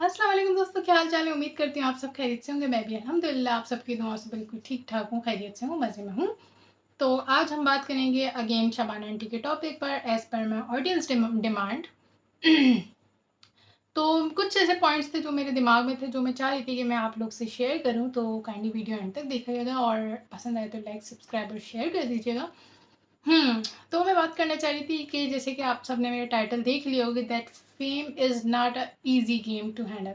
अस्सलाम वालेकुम दोस्तों, क्या हाल चाल है। उम्मीद करती हूँ आप सब खैरियत से होंगे। मैं भी अल्हम्दुलिल्लाह आप सबकी दुआओं से बिल्कुल ठीक ठाक हूँ, खैरियत से हूँ, मज़े में हूँ। तो आज हम बात करेंगे अगेन शबाना आंटी के टॉपिक पर as per my audience demand. तो कुछ ऐसे पॉइंट्स थे जो मेरे दिमाग में थे, जो मैं चाह रही थी कि मैं आप लोग से शेयर करूँ। तो काइंडली वीडियो एंड तक देखिएगा और पसंद आए तो लाइक सब्सक्राइब और शेयर कर दीजिएगा। तो मैं बात करना चाह रही थी कि जैसे कि आप सबने मेरा टाइटल देख लिया होगा, that fame is not a easy game to handle.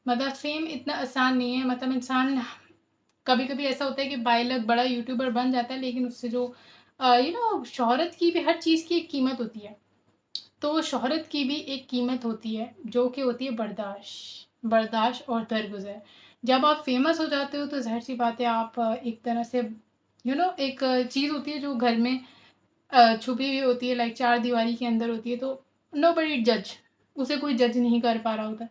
मतलब फेम इतना आसान नहीं है। मतलब इंसान कभी-कभी ऐसा होता है कि बाय लक बड़ा यूट्यूबर बन जाता है, लेकिन उससे जो शोहरत की भी, हर चीज़ की एक कीमत होती है। तो शोहरत की भी एक कीमत होती है, जो कि होती है बर्दाश्त। बर्दाश्त और दरगुज़र। जब आप फ़ेमस हो जाते हो तो ज़ाहिर-सी बात है, आप एक तरह से एक चीज़ होती है जो घर में छुपी हुई होती है, लाइक चार दीवारी के अंदर होती है। तो नोबडी जज, उसे कोई जज नहीं कर पा रहा होता है।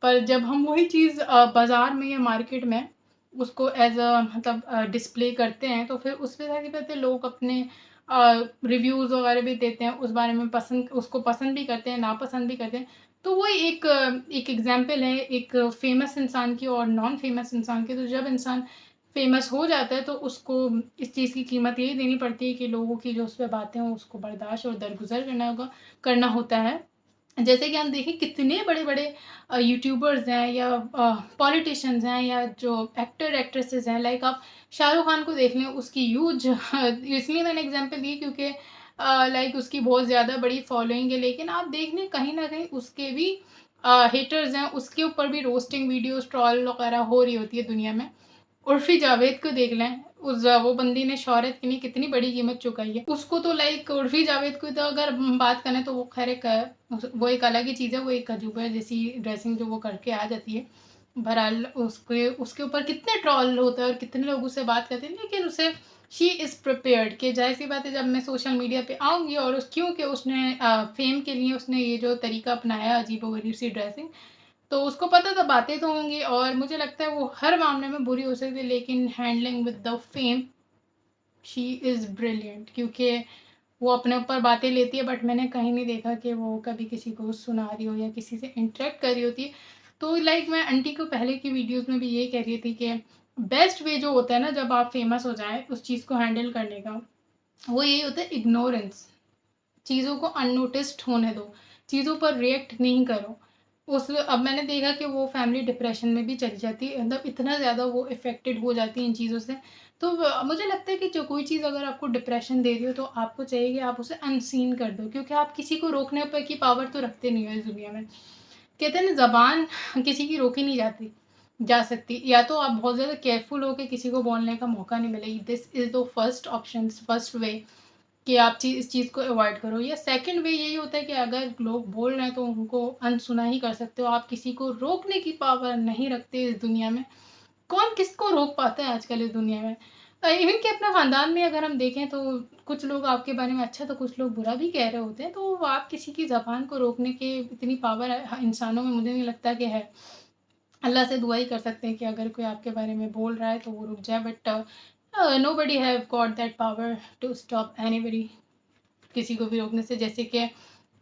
पर जब हम वही चीज़ बाज़ार में या मार्केट में उसको एज़ अ डिस्प्ले करते हैं, तो फिर उस पे ज़ाहिर-सी बात है लोग अपने रिव्यूज़ वगैरह भी देते हैं, उस बारे में उसको पसंद भी करते हैं, नापसंद भी करते हैं। तो वही एक एग्ज़ाम्पल है एक फ़ेमस इंसान की और नॉन फ़ेमस इंसान की। तो जब इंसान फ़ेमस हो जाता है तो उसको इस चीज़ की कीमत यही देनी पड़ती है कि लोगों की जो उस पे बातें हों, उसको बर्दाश्त और दरगुज़र करना होता है। जैसे कि हम देखें, कितने बड़े-बड़े यूट्यूबर्स हैं या पॉलिटिशियंस हैं या जो एक्टर एक्ट्रेसेस हैं, लाइक आप शाहरुख खान को देख लें, उसकी ह्यूज इसलिए मैंने एग्जांपल दी क्योंकि लाइक उसकी बहुत ज़्यादा बड़ी फॉलोइंग है। लेकिन आप देख लें, कहीं न कहीं उसके भी हेटर्स हैं, उसके ऊपर भी रोस्टिंग वीडियोज़, ट्रोल वगैरह हो रही होती है दुनिया में। उर्फ़ी जावेद को देख लें, वो बंदी ने शोहरत के लिए कितनी बड़ी कीमत चुकाई है। उसको तो लाइक उर्फ़ी जावेद को तो अगर हम बात करें तो वो ख़ैर वो एक अलग ही चीज़ है, वो एक अजूबा जैसी ड्रेसिंग जो वो करके आ जाती है। बहरहाल उसके उसके ऊपर कितने ट्रोल होते हैं और कितने लोग उससे बात करते हैं, लेकिन उसे शी इज़ प्रिपेयर्ड कि ज़ाहिर-सी बात है, जब मैं सोशल मीडिया पे आऊँगी और क्योंकि उसने फ़ेम के लिए उसने ये जो तरीका अपनाया अजीबो-गरीब सी ड्रेसिंग, तो उसको पता था बातें तो होंगी और मुझे लगता है वो हर मामले में बुरी हो सकती है, लेकिन handling with the fame she is brilliant, क्योंकि वो अपने ऊपर बातें लेती है, बट मैंने कहीं नहीं देखा कि वो कभी किसी को सुना रही हो या किसी से इंटरेक्ट कर रही होती है। तो लाइक मैं आंटी को पहले की वीडियोज़ में भी यही कह रही थी कि बेस्ट वे जो होता है ना, जब आप फेमस हो जाएँ उस चीज़ को हैंडल करने का, वो यही होता है, इग्नोरेंस। चीज़ों को अननोटिस्ड होने दो, चीज़ों पर रिएक्ट नहीं करो। उस अब मैंने देखा कि वो फैमिली डिप्रेशन में भी चली जाती है, मतलब इतना ज़्यादा वो इफ़ेक्टेड हो जाती है इन चीज़ों से। तो मुझे लगता है कि जो कोई चीज़ अगर आपको डिप्रेशन दे रही हो, तो आपको चाहिए कि आप उसे अनसीन कर दो, क्योंकि आप किसी को रोकने पर की पावर तो रखते नहीं हो इस दुनिया में। कहते हैं ना, ज़बान किसी की रोकी नहीं जा सकती। या तो आप बहुत ज़्यादा केयरफुल हो के किसी को बोलने का मौका नहीं मिलेगी। This is the first option, first way कि आप इस चीज़ को अवॉइड करो। या सेकंड वे यही होता है कि अगर लोग बोल रहे हैं तो उनको अनसुना ही कर सकते हो। आप किसी को रोकने की पावर नहीं रखते इस दुनिया में। कौन किसको रोक पाता है आजकल इस दुनिया में? इवन कि अपना ख़ानदान में अगर हम देखें तो कुछ लोग आपके बारे में अच्छा तो कुछ लोग बुरा भी कह रहे होते हैं। तो आप किसी की ज़बान को रोकने की इतनी पावर इंसानों में मुझे नहीं लगता कि है। अल्लाह से दुआ ही कर सकते हैं कि अगर कोई आपके बारे में बोल रहा है तो वो रुक जाए, but nobody have got that power to stop anybody, किसी को भी रोकने से। जैसे कि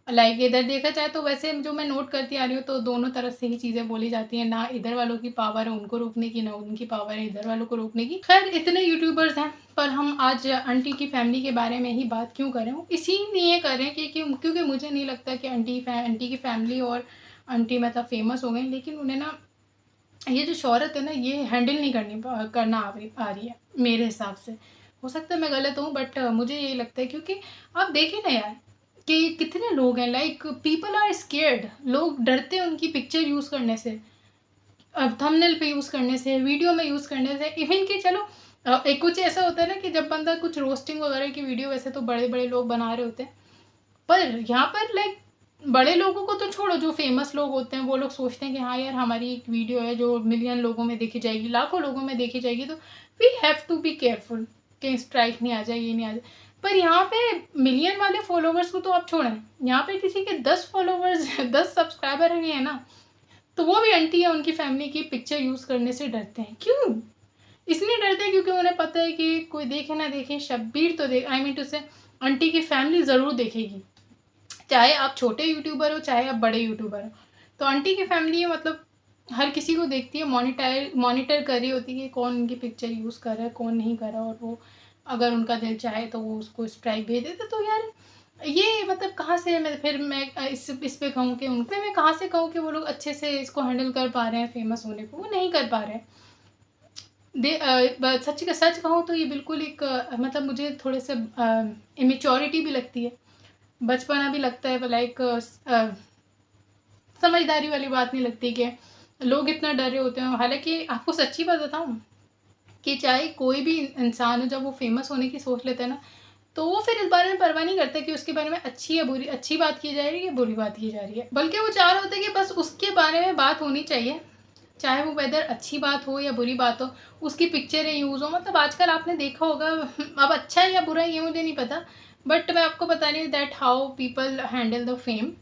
लाइक इधर देखा जाए तो वैसे जो मैं नोट करती आ रही हूँ, तो दोनों तरफ से ही चीज़ें बोली जाती हैं। ना इधर वालों की पावर है उनको रोकने की, ना उनकी पावर है इधर वालों को रोकने की। खैर, इतने यूट्यूबर्स हैं, पर हम आज आंटी की फैमिली के बारे में ही बात क्यों कर रहे हैं? इसीलिए कर रहे हैं क्योंकि मुझे नहीं लगता कि आंटी की फैमिली और आंटी मतलब फ़ेमस हो गई, लेकिन उन्हें ना ये जो शोहरत है ना, ये हैंडल नहीं करना आ रही है मेरे हिसाब से। हो सकता है मैं गलत हूँ, बट मुझे यही लगता है, क्योंकि आप देखिए ना यार, कि कितने लोग हैं, लाइक पीपल आर स्केर्ड। लोग डरते हैं उनकी पिक्चर यूज़ करने से, थंबनेल पे यूज़ करने से, वीडियो में यूज़ करने से। इवन कि चलो एक कुछ ऐसा होता है ना कि जब बंदा कुछ रोस्टिंग वगैरह की वीडियो वैसे तो बड़े-बड़े लोग बना रहे होते हैं। पर यहाँ पर लाइक बड़े लोगों को तो छोड़ो, जो फ़ेमस लोग होते हैं वो लोग सोचते हैं कि हाँ यार, हमारी एक वीडियो है जो मिलियन लोगों में देखी जाएगी, लाखों लोगों में देखी जाएगी, तो we have to be careful कि स्ट्राइक नहीं आ जाए, ये नहीं आ जाए। पर यहाँ पे मिलियन वाले फॉलोवर्स को तो आप छोड़ें, यहाँ पे किसी के 10 फॉलोवर्स 10 सब्सक्राइबर भी है ना, तो वो भी आंटी या उनकी फैमिली की पिक्चर यूज़ करने से डरते हैं। क्यों? इसलिए डरते हैं क्योंकि उन्हें पता है कि कोई देखे ना देखे, शब्बीर तो आई मीन टू से आंटी की फैमिली ज़रूर देखेगी। चाहे आप छोटे यूट्यूबर हो, चाहे आप बड़े यूट्यूबर हो। तो आंटी की फैमिली है, मतलब हर किसी को देखती है, मॉनिटर कर रही होती है कि कौन उनकी पिक्चर यूज़ कर रहा है, कौन नहीं कर रहा, और वो अगर उनका दिल चाहे तो वो उसको स्ट्राइक भेज देते। तो यार ये मतलब कहाँ से मैं इस पे कहूँ कि उन पे मैं कहाँ से कहूँ कि वो लोग अच्छे से इसको हैंडल कर पा रहे हैं फ़ेमस होने को, वो नहीं कर पा रहे हैं। सच का सच कहूँ तो ये बिल्कुल एक मतलब मुझे थोड़े से इमेच्योरिटी भी लगती है, बचपना भी लगता है, लाइक समझदारी वाली बात नहीं लगती कि लोग इतना डरे होते हैं। हालाँकि आपको सच्ची बात बताऊँ कि चाहे कोई भी इंसान हो, जब वो फ़ेमस होने की सोच लेता है ना, तो वो फिर इस बारे में परवाह नहीं करता कि उसके बारे में अच्छी बात की जा रही है या बुरी बात की जा रही है। बल्कि वो चाह रहे होते हैं कि बस उसके बारे में बात होनी चाहिए, चाहे वो वेदर अच्छी बात हो या बुरी बात हो, उसकी पिक्चरें यूज़ हो। मतलब आजकल आपने देखा होगा, अब अच्छा है या बुरा है ये मुझे नहीं पता, बट मैं आपको बता रही हूँ that how people handle the fame.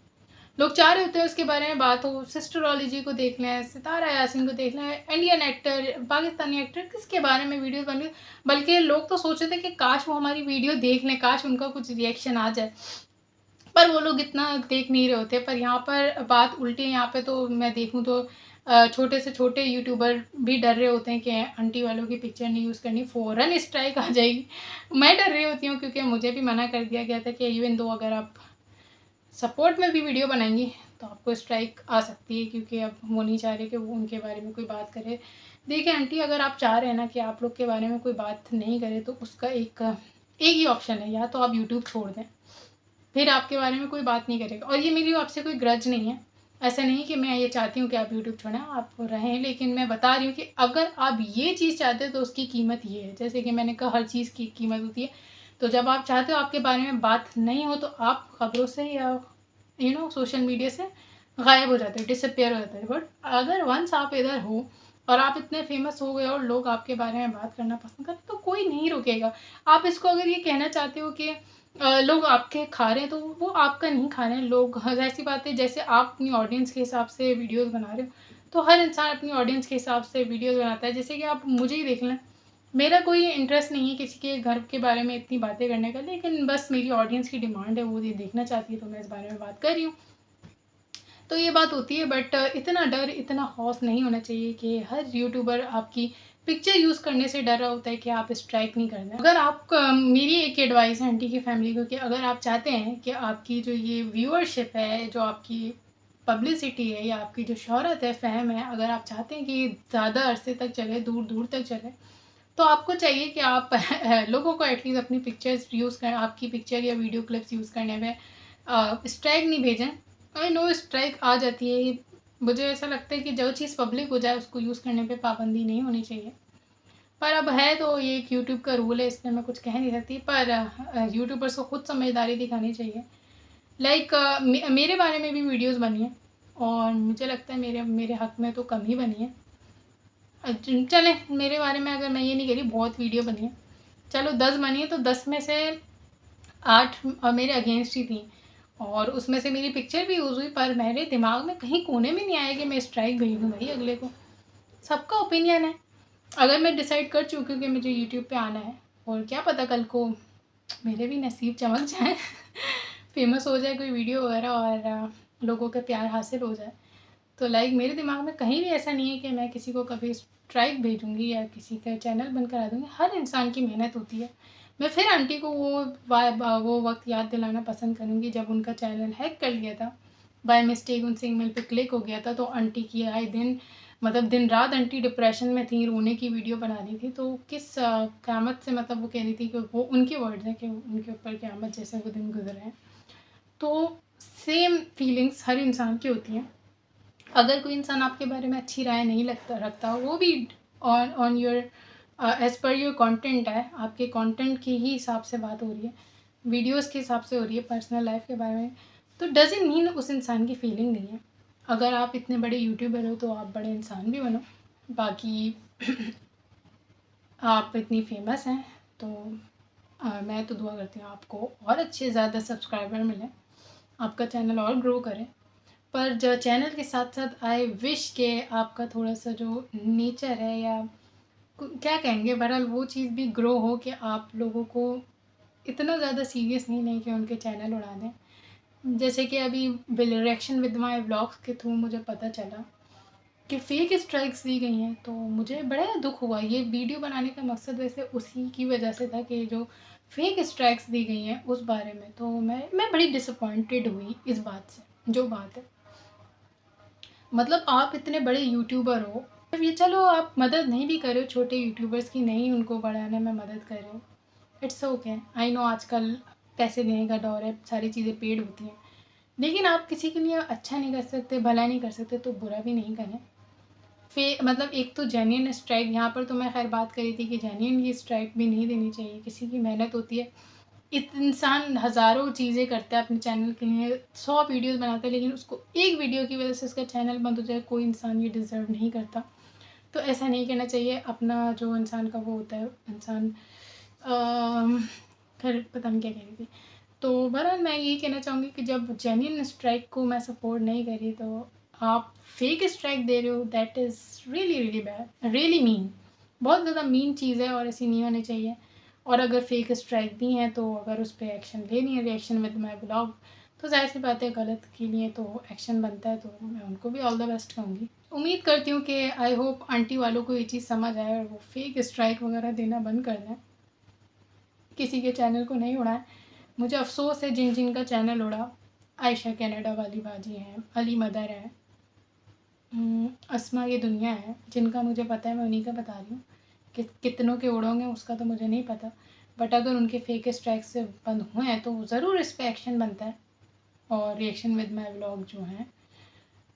लोग चाह रहे होते हैं उसके बारे में बात हो, सिस्टरोलॉजी को देख लें, सितारा यासीन को देख लें, इंडियन एक्टर, पाकिस्तानी एक्टर, किसके बारे में वीडियोज़ बन रही, बल्कि लोग तो सोच रहे थे कि काश वो हमारी वीडियो देख लें, काश उनका कुछ रिएक्शन आ जाए। पर वो लोग इतना देख नहीं रहे होते। पर यहाँ पर बात उल्टी है, यहाँ पे तो मैं देखूँ तो छोटे से छोटे यूट्यूबर भी डर रहे होते हैं कि आंटी वालों की पिक्चर नहीं यूज़ करनी, फ़ौरन स्ट्राइक आ जाएगी। मैं डर रही होती हूँ क्योंकि मुझे भी मना कर दिया गया था कि इवन दो अगर आप सपोर्ट में भी वीडियो बनाएंगी तो आपको स्ट्राइक आ सकती है, क्योंकि अब वो नहीं चाह रहे कि वो उनके बारे में कोई बात करे। देखिए आंटी, अगर आप चाह रहे हैं ना कि आप लोग के बारे में कोई बात नहीं करे, तो उसका एक ही ऑप्शन है, या तो आप यूट्यूब छोड़ दें, फिर आपके बारे में कोई बात नहीं करेगा। और ये मेरी आपसे कोई ग्रज नहीं है, ऐसा नहीं कि मैं ये चाहती हूँ कि आप यूट्यूब छोड़ें, आप रहें, लेकिन मैं बता रही हूँ कि अगर आप ये चीज़ चाहते हो तो उसकी कीमत ये है। जैसे कि मैंने कहा, हर चीज़ की कीमत होती है। तो जब आप चाहते हो आपके बारे में बात नहीं हो, तो आप खबरों से या सोशल मीडिया से गायब हो जाते हो, डिसअपियर हो जाते हो। बट अगर वंस आप इधर हो और आप इतने फेमस हो गए और लोग आपके बारे में बात करना पसंद करें, तो कोई नहीं रोकेगा। आप इसको अगर ये कहना चाहते हो कि लोग आपके खा रहे हैं, तो वो आपका नहीं खा रहे हैं लोग। हाँ, ऐसी बात है, जैसे आप अपनी ऑडियंस के हिसाब से वीडियोस बना रहे हो, तो हर इंसान अपनी ऑडियंस के हिसाब से वीडियोस बनाता है। जैसे कि आप मुझे ही देख लें, मेरा कोई इंटरेस्ट नहीं है किसी के घर के बारे में इतनी बातें करने का, लेकिन बस मेरी ऑडियंस की डिमांड है, वो ये देखना चाहती है, तो मैं इस बारे में बात कर रही हूँ। तो ये बात होती है। बट इतना डर, इतना खौफ नहीं होना चाहिए कि हर यूट्यूबर आपकी पिक्चर यूज़ करने से डर रहा होता है कि आप स्ट्राइक नहीं करना। अगर आप मेरी एक एडवाइस है आंटी की फैमिली को, कि अगर आप चाहते हैं कि आपकी जो ये व्यूअरशिप है, जो आपकी पब्लिसिटी है, या आपकी जो शोहरत है, फ़ैम है, अगर आप चाहते हैं कि ये ज़्यादा अरसे तक चले, दूर दूर तक चले, तो आपको चाहिए कि आप लोगों को एटलीस्ट अपनी पिक्चर्स यूज़ कर, आपकी पिक्चर या वीडियो क्लिप्स यूज़ करने में स्ट्राइक नहीं भेजें। आई नो स्ट्राइक आ जाती है, मुझे ऐसा लगता है कि जो चीज़ पब्लिक हो जाए उसको यूज़ करने पे पाबंदी नहीं होनी चाहिए। पर अब है तो ये एक यूट्यूब का रूल है, इसमें मैं कुछ कह नहीं सकती। पर यूट्यूबर्स को खुद समझदारी दिखानी चाहिए। लाइक मेरे बारे में भी वीडियोस बनी हैं, और मुझे लगता है मेरे मेरे हक़ में तो कम ही बनी है। चले, मेरे बारे में अगर मैं ये नहीं कह रही, बहुत वीडियो बनी है, चलो 10 बनी है, तो 10 में से 8 मेरे अगेंस्ट ही थी, और उसमें से मेरी पिक्चर भी यूज़ हुई। पर मेरे दिमाग में कहीं कोने में नहीं आया कि मैं स्ट्राइक भेज दूँ भाई अगले को। सबका ओपिनियन है। अगर मैं डिसाइड कर चुकी हूँ कि मुझे यूट्यूब पे आना है, और क्या पता कल को मेरे भी नसीब चमक जाए फेमस हो जाए कोई वीडियो वगैरह, और लोगों का प्यार हासिल हो जाए, तो लाइक मेरे दिमाग में कहीं भी ऐसा नहीं है कि मैं किसी को कभी स्ट्राइक भेजूँगी या किसी का चैनल बंद करा दूँगी। हर इंसान की मेहनत होती है। मैं फिर आंटी को वो वक़्त याद दिलाना पसंद करूँगी जब उनका चैनल हैक कर लिया था। बाय मिस्टेक उनसे ईमेल पे क्लिक हो गया था, तो आंटी की आए दिन, मतलब दिन-रात आंटी डिप्रेशन में थी, रोने की वीडियो बना रही थी। तो किस क़यामत से, मतलब वो कह रही थी कि वो उनके वर्ड्स हैं कि उनके ऊपर क़यामत जैसे वो दिन गुज़रे हैं। तो सेम फीलिंग्स हर इंसान की होती हैं। अगर कोई इंसान आपके बारे में अच्छी राय नहीं रखता, वो भी on on your as per your content है, आपके कंटेंट के ही हिसाब से बात हो रही है, वीडियोस के हिसाब से हो रही है, पर्सनल लाइफ के बारे में, तो डज़न्ट मीन उस इंसान की फीलिंग नहीं है। अगर आप इतने बड़े यूट्यूबर हो तो आप बड़े इंसान भी बनो। बाकी आप इतनी फेमस हैं, तो मैं तो दुआ करती हूँ आपको और अच्छे ज़्यादा सब्सक्राइबर मिलें, आपका चैनल और ग्रो करें। पर जो चैनल के साथ साथ आई विश के आपका थोड़ा-सा जो नेचर है, या क्या कहेंगे, बहरहाल वो चीज़ भी ग्रो हो, कि आप लोगों को इतना ज़्यादा सीरियस नहीं लें कि उनके चैनल उड़ा दें। जैसे कि अभी रिएक्शन विद माय व्लॉग्स के थ्रू मुझे पता चला कि फ़ेक स्ट्राइक्स दी गई हैं, तो मुझे बड़ा दुःख हुआ। ये वीडियो बनाने का मकसद वैसे उसी की वजह से था कि जो फ़ेक स्ट्राइक्स दी गई हैं उस बारे में, तो मैं बड़ी डिसअपॉइंटेड हुई इस बात से, जो बात है। मतलब आप इतने बड़े यूट्यूबर हो, अब ये चलो आप मदद नहीं भी कर रहे हो छोटे यूट्यूबर्स की, नहीं उनको बढ़ाने में मदद कर रहे हो, इट्स ओके। आई नो आजकल पैसे देने का दौर है, सारी चीज़ें पेड होती हैं, लेकिन आप किसी के लिए अच्छा नहीं कर सकते, भला नहीं कर सकते, तो बुरा भी नहीं करें। मतलब एक तो जेन्युइन स्ट्राइक, यहाँ पर तो मैं खैर बात करी थी कि जेन्युइन की स्ट्राइक भी नहीं देनी चाहिए, किसी की मेहनत होती है। इंसान हज़ारों चीज़ें करता है अपने चैनल के लिए, 100 वीडियोस बनाता है, लेकिन उसको एक वीडियो की वजह से उसका चैनल बंद हो जाए, कोई इंसान ये डिज़र्व नहीं करता। तो ऐसा नहीं करना चाहिए। अपना जो इंसान का वो होता है, इंसान खैर पता नहीं क्या कह रही थी। तो बहरहाल मैं यही कहना चाहूँगी कि जब जेन्युइन स्ट्राइक को मैं सपोर्ट नहीं करी, तो आप फेक स्ट्राइक दे रहे हो, that is really really bad, really mean. बहुत ज़्यादा मीन चीज़ है और ऐसी नहीं होनी चाहिए। और अगर फेक स्ट्राइक दी हैं, तो अगर उस पर एक्शन लेनी है, रिएक्शन विद माई ब्लॉग, तो ज़ाहिर सी बात है गलत के लिए तो एक्शन बनता है, तो मैं उनको भी ऑल द बेस्ट कहूँगी। उम्मीद करती हूँ कि आई होप आंटी वालों को ये चीज़ समझ आए और वो फेक स्ट्राइक वगैरह देना बंद कर दें, किसी के चैनल को नहीं उड़ाएं। मुझे अफ़सोस है जिन जिन का चैनल उड़ा, आयशा कनाडा वाली बाजी हैं, अली मदर है, अस्मा ये दुनिया है, जिनका मुझे पता है, मैं उन्हीं का बता रही हूँ। कि कितनों के उड़ोंगे उसका तो मुझे नहीं पता, बट अगर उनके फेक स्ट्राइक से बंद हुए हैं तो ज़रूर इस पर एक्शन बनता है। और रिएक्शन विद माई ब्लॉग जो हैं,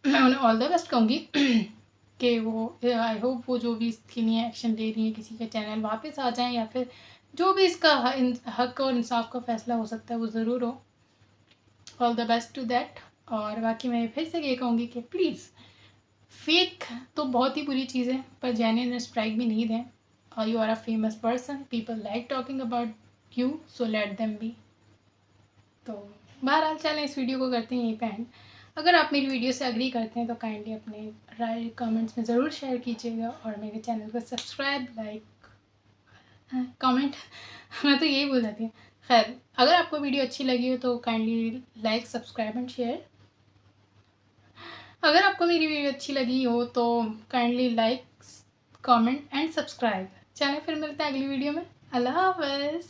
मैं उन्हें ऑल द बेस्ट कहूँगी कि वो आई होप वो जो भी इसके लिए एक्शन ले रही हैं, किसी का चैनल वापस आ जाएं, या फिर जो भी इसका हक और इंसाफ का फ़ैसला हो सकता है वो ज़रूर हो। All the best to that. और बाकी मैं फिर से ये कहूँगी कि प्लीज़, फेक तो बहुत ही बुरी चीज़ है, पर जेन्युइन स्ट्राइक भी नहीं दें। You are a famous person, people like talking about you, so let them be. तो बहरहाल चलें, इस वीडियो को करते हैं यहीं पे एंड। अगर आप मेरी वीडियो से एग्री करते हैं तो काइंडली अपने राय कमेंट्स में ज़रूर शेयर कीजिएगा, और मेरे चैनल को सब्सक्राइब, लाइक, कमेंट मैं तो यही बोल जाती हूँ। खैर, अगर आपको वीडियो अच्छी लगी हो तो kindly like, subscribe and share. अगर आपको मेरी वीडियो अच्छी लगी हो तो kindly like, comment and subscribe. चलें, फिर मिलते हैं अगली वीडियो में। अल्लाह हाफ़िज़।